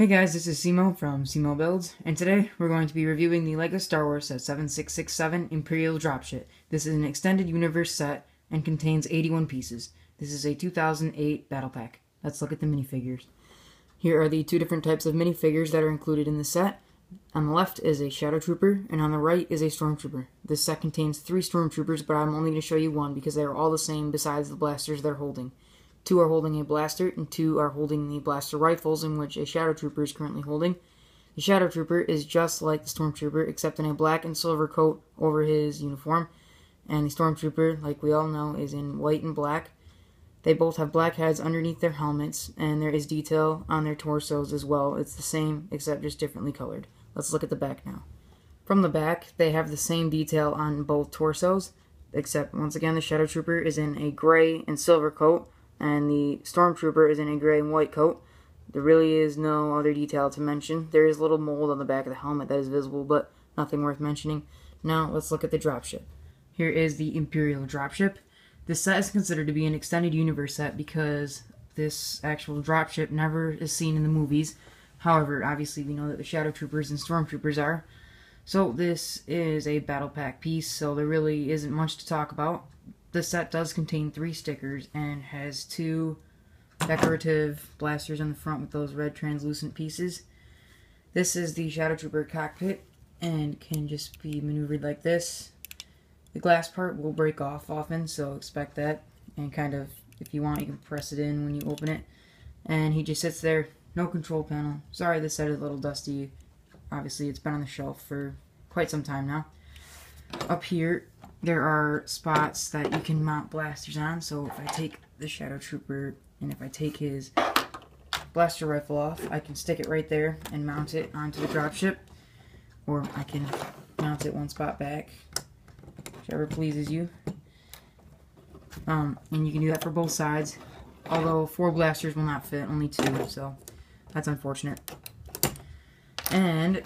Hey guys, this is C-Moe from C-Moe Builds, and today we're going to be reviewing the LEGO Star Wars Set 7667 Imperial Dropship. This is an extended universe set and contains 81 pieces. This is a 2008 battle pack. Let's look at the minifigures. Here are the two different types of minifigures that are included in the set. On the left is a Shadow Trooper, and on the right is a Stormtrooper. This set contains 3 Stormtroopers, but I'm only going to show you one because they are all the same besides the blasters they're holding. 2 are holding a blaster, and 2 are holding the blaster rifles, in which a Shadow Trooper is currently holding. The Shadow Trooper is just like the Stormtrooper, except in a black and silver coat over his uniform. And the Stormtrooper, like we all know, is in white and black. They both have black heads underneath their helmets, and there is detail on their torsos as well. It's the same, except just differently colored. Let's look at the back now. From the back, they have the same detail on both torsos, except once again the Shadow Trooper is in a gray and silver coat, and the Stormtrooper is in a gray and white coat. There really is no other detail to mention. There is a little mold on the back of the helmet that is visible, but nothing worth mentioning. Now let's look at the dropship. Here is the Imperial Dropship. This set is considered to be an extended universe set because this actual dropship never is seen in the movies. However, obviously we know that the Shadow Troopers and Stormtroopers are. So this is a battle pack piece, so there really isn't much to talk about. This set does contain 3 stickers and has 2 decorative blasters on the front with those red translucent pieces. This is the Shadow Trooper cockpit and can just be maneuvered like this. The glass part will break off often, so expect that. And kind of, if you want, you can press it in when you open it. And he just sits there, no control panel. Sorry, this set is a little dusty. Obviously, it's been on the shelf for quite some time now. Up here, there are spots that you can mount blasters on, so if I take the Shadow Trooper and if I take his blaster rifle off, I can stick it right there and mount it onto the dropship, or I can mount it one spot back, whichever pleases you. And you can do that for both sides, although 4 blasters will not fit, only 2, so that's unfortunate. And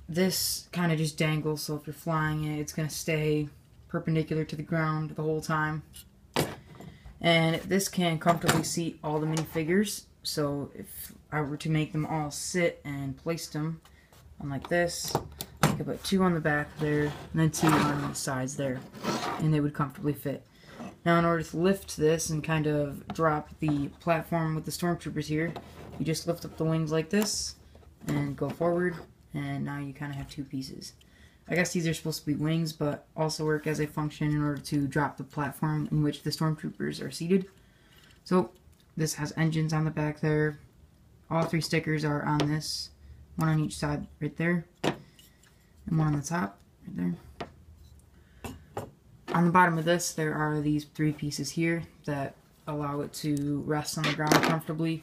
this kind of just dangles, so if you're flying it, it's going to stay perpendicular to the ground the whole time. And this can comfortably seat all the minifigures, so if I were to make them all sit and place them on like this, I could put 2 on the back there and then 2 on the sides there, and they would comfortably fit. Now in order to lift this and kind of drop the platform with the Stormtroopers here, you just lift up the wings like this and go forward, and now you kind of have 2 pieces. I guess these are supposed to be wings, but also work as a function in order to drop the platform in which the Stormtroopers are seated. So this has engines on the back there. All 3 stickers are on this. 1 on each side right there, and 1 on the top right there. On the bottom of this, there are these 3 pieces here that allow it to rest on the ground comfortably,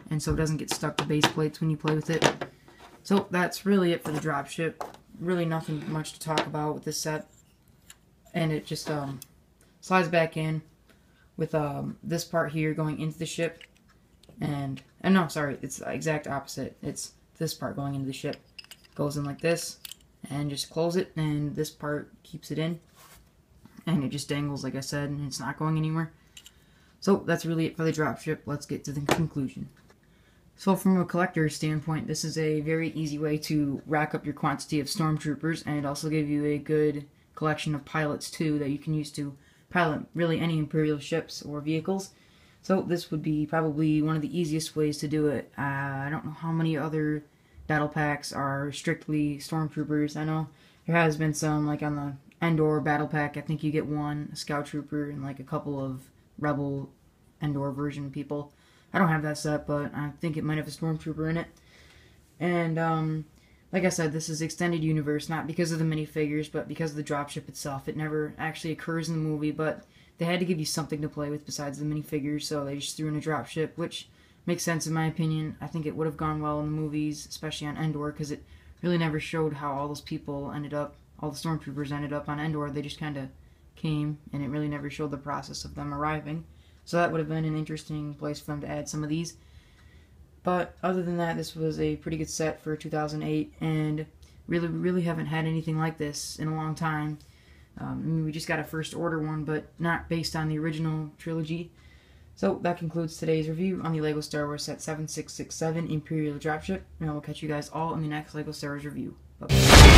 and so it doesn't get stuck to base plates when you play with it. So that's really it for the dropship. Really nothing much to talk about with this set, and it just slides back in with this part here going into the ship, and no, sorry, it's the exact opposite. It's this part going into the ship, goes in like this, and just close it, and this part keeps it in, and it just dangles like I said, and it's not going anywhere. So that's really it for the dropship. Let's get to the conclusion. So from a collector's standpoint, this is a very easy way to rack up your quantity of Stormtroopers, and it also gives you a good collection of pilots too that you can use to pilot really any Imperial ships or vehicles. So this would be probably one of the easiest ways to do it. I don't know how many other battle packs are strictly Stormtroopers. I know there has been some, like on the Endor battle pack, I think you get 1 a Scout Trooper and like a couple of Rebel Endor version people. I don't have that set, but I think it might have a Stormtrooper in it. And, like I said, this is extended universe, not because of the minifigures, but because of the dropship itself. It never actually occurs in the movie, but they had to give you something to play with besides the minifigures, so they just threw in a dropship, which makes sense in my opinion. I think it would have gone well in the movies, especially on Endor, because it really never showed how all those people ended up, all the Stormtroopers ended up on Endor. They just kind of came, and it really never showed the process of them arriving. So that would have been an interesting place for them to add some of these. But other than that, this was a pretty good set for 2008, and really haven't had anything like this in a long time. I mean, we just got a first order one, but not based on the original trilogy. So that concludes today's review on the LEGO Star Wars set 7667 Imperial Dropship, and I will catch you guys all in the next LEGO Star Wars review. Bye-bye.